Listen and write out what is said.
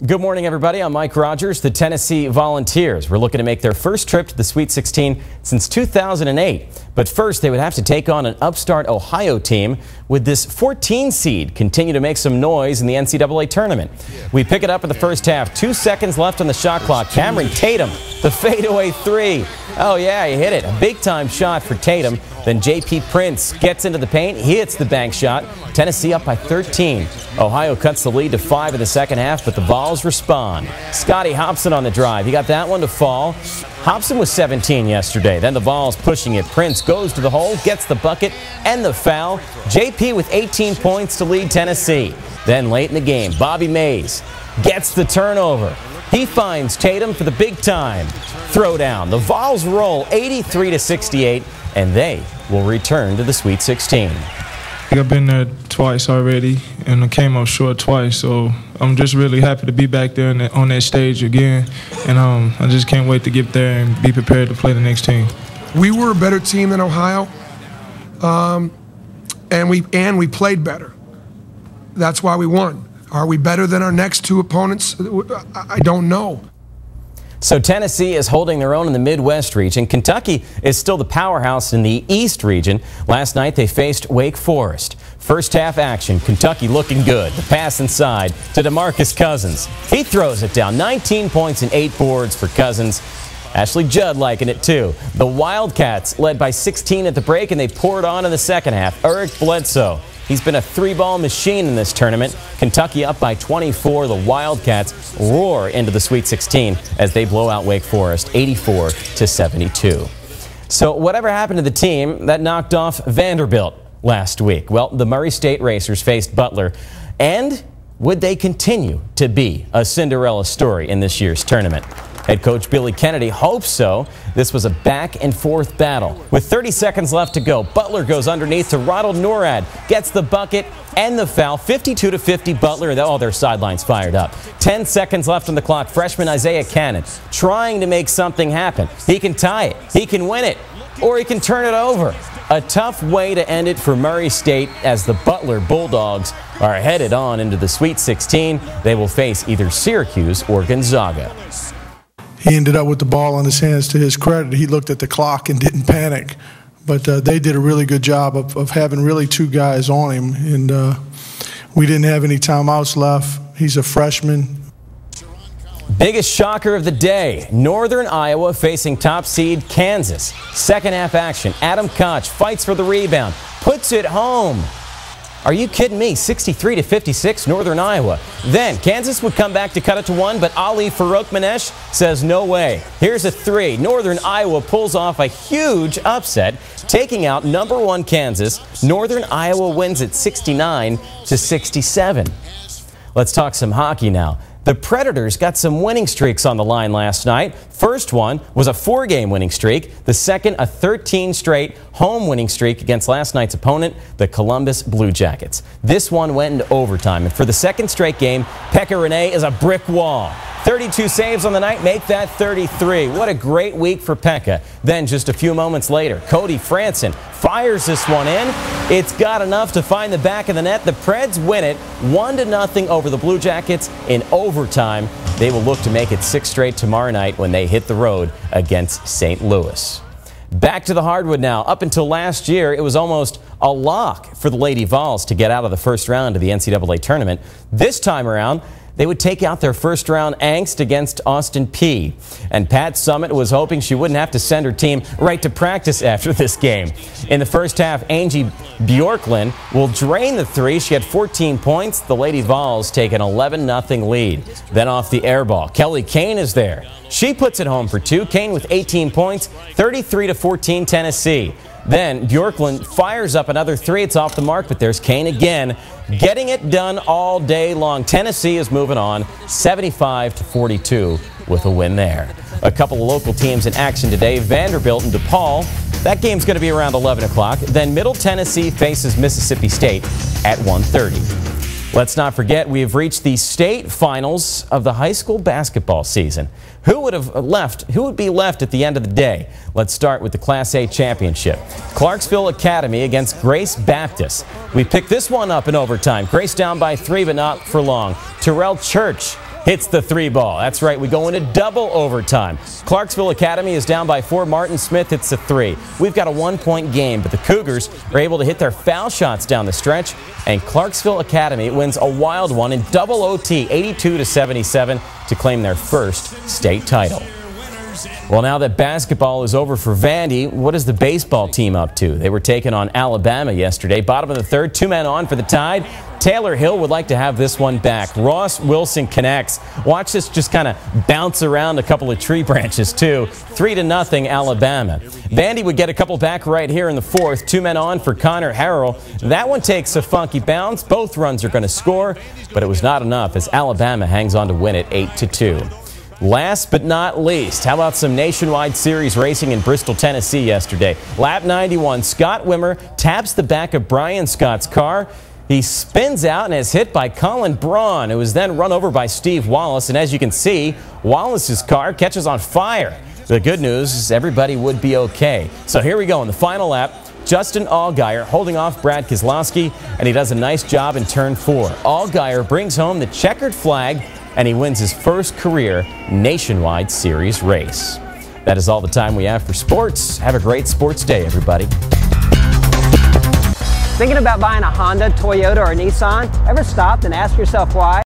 Good morning, everybody. I'm Mike Rogers. The Tennessee Volunteers were looking to make their first trip to the Sweet 16 since 2008. But first, they would have to take on an upstart Ohio team. Would this 14 seed continue to make some noise in the NCAA tournament? We pick it up in the first half. 2 seconds left on the shot clock. Cameron Tatum, the fadeaway three. Oh, yeah, he hit it. A big-time shot for Tatum. Then J.P. Prince gets into the paint. He hits the bank shot. Tennessee up by 13. Ohio cuts the lead to 5 in the second half, but the Vols respond. Scotty Hobson on the drive. He got that one to fall. Hobson was 17 yesterday. Then the Vols pushing it. Prince goes to the hole, gets the bucket and the foul. J.P. with 18 points to lead Tennessee. Then late in the game, Bobby Mays gets the turnover. He finds Tatum for the big time throwdown. The Vols roll 83-68, and they will return to the Sweet 16. I've been there twice already, and I came up short twice, so I'm just really happy to be back there on that stage again, and I just can't wait to get there and be prepared to play the next team. We were a better team than Ohio, and we played better. That's why we won. Are we better than our next two opponents? I don't know. So Tennessee is holding their own in the Midwest region. Kentucky is still the powerhouse in the East region. Last night they faced Wake Forest. First half action, Kentucky looking good. The pass inside to DeMarcus Cousins. He throws it down. 19 points and 8 boards for Cousins. Ashley Judd liking it too. The Wildcats led by 16 at the break, and they poured on in the second half. Eric Bledsoe. He's been a three-ball machine in this tournament. Kentucky up by 24. The Wildcats roar into the Sweet 16 as they blow out Wake Forest 84-72. So whatever happened to the team that knocked off Vanderbilt last week? Well, the Murray State Racers faced Butler, and would they continue to be a Cinderella story in this year's tournament? Head coach Billy Kennedy hopes so. This was a back-and-forth battle. With 30 seconds left to go, Butler goes underneath to Ronald Norad, gets the bucket and the foul. 52-50 Butler. Oh, their sidelines fired up. 10 seconds left on the clock. Freshman Isaiah Cannon trying to make something happen. He can tie it, he can win it, or he can turn it over. A tough way to end it for Murray State as the Butler Bulldogs are headed on into the Sweet 16. They will face either Syracuse or Gonzaga. He ended up with the ball in his hands. To his credit, he looked at the clock and didn't panic. But they did a really good job of having really two guys on him. And we didn't have any timeouts left. He's a freshman. Biggest shocker of the day, Northern Iowa facing top seed Kansas. Second half action, Adam Koch fights for the rebound, puts it home. Are you kidding me? 63-56 Northern Iowa. Then Kansas would come back to cut it to 1, but Ali Farouk-Manesh says no way. Here's a 3. Northern Iowa pulls off a huge upset, taking out #1 Kansas. Northern Iowa wins it 69-67. Let's talk some hockey now. The Predators got some winning streaks on the line last night. First one was a 4-game winning streak. The second, a 13-straight home winning streak against last night's opponent, the Columbus Blue Jackets. This one went into overtime, and for the second straight game, Pekka Rinne is a brick wall. 32 saves on the night, make that 33. What a great week for Pekka. Then just a few moments later, Cody Franson fires this one in. It's got enough to find the back of the net. The Preds win it 1-0 over the Blue Jackets in overtime. They will look to make it 6 straight tomorrow night when they hit the road against St. Louis. Back to the hardwood now. Up until last year, it was almost a lock for the Lady Vols to get out of the first round of the NCAA tournament. This time around, they would take out their first-round angst against Austin Peay. And Pat Summitt was hoping she wouldn't have to send her team right to practice after this game. In the first half, Angie Bjorklund will drain the 3. She had 14 points. The Lady Vols take an 11-0 lead. Then off the air ball, Kelly Kane is there. She puts it home for 2. Kane with 18 points, 33-14 Tennessee. Then Bjorklund fires up another 3. It's off the mark, but there's Kane again, getting it done all day long. Tennessee is moving on 75-42 with a win there. A couple of local teams in action today, Vanderbilt and DePaul. That game's going to be around 11 o'clock. Then Middle Tennessee faces Mississippi State at 1:30. Let's not forget, we have reached the state finals of the high school basketball season. Who would be left at the end of the day? Let's start with the Class A championship. Clarksville Academy against Grace Baptist. We picked this one up in overtime. Grace down by 3, but not for long. Terrell Church hits the 3-ball. That's right, we go into double overtime. Clarksville Academy is down by 4. Martin Smith hits the 3. We've got a 1-point game, but the Cougars are able to hit their foul shots down the stretch, and Clarksville Academy wins a wild one in double OT, 82-77, to claim their first state title. Well, now that basketball is over for Vandy, what is the baseball team up to? They were taking on Alabama yesterday. Bottom of the 3rd, 2 men on for the Tide. Taylor Hill would like to have this one back. Ross Wilson connects. Watch this just kind of bounce around a couple of tree branches, too. 3-0 Alabama. Vandy would get a couple back right here in the 4th. 2 men on for Connor Harrell. That one takes a funky bounce. Both runs are going to score, but it was not enough as Alabama hangs on to win it 8-2. Last but not least, how about some nationwide series racing in Bristol, Tennessee yesterday? Lap 91, Scott Wimmer taps the back of Brian Scott's car. He spins out and is hit by Colin Braun, who was then run over by Steve Wallace. And as you can see, Wallace's car catches on fire. The good news is everybody would be okay. So here we go in the final lap. Justin Allgaier holding off Brad Keselowski, and he does a nice job in turn 4. Allgaier brings home the checkered flag, and he wins his first career nationwide series race. That is all the time we have for sports. Have a great sports day, everybody. Thinking about buying a Honda, Toyota, or Nissan? Ever stopped and asked yourself why?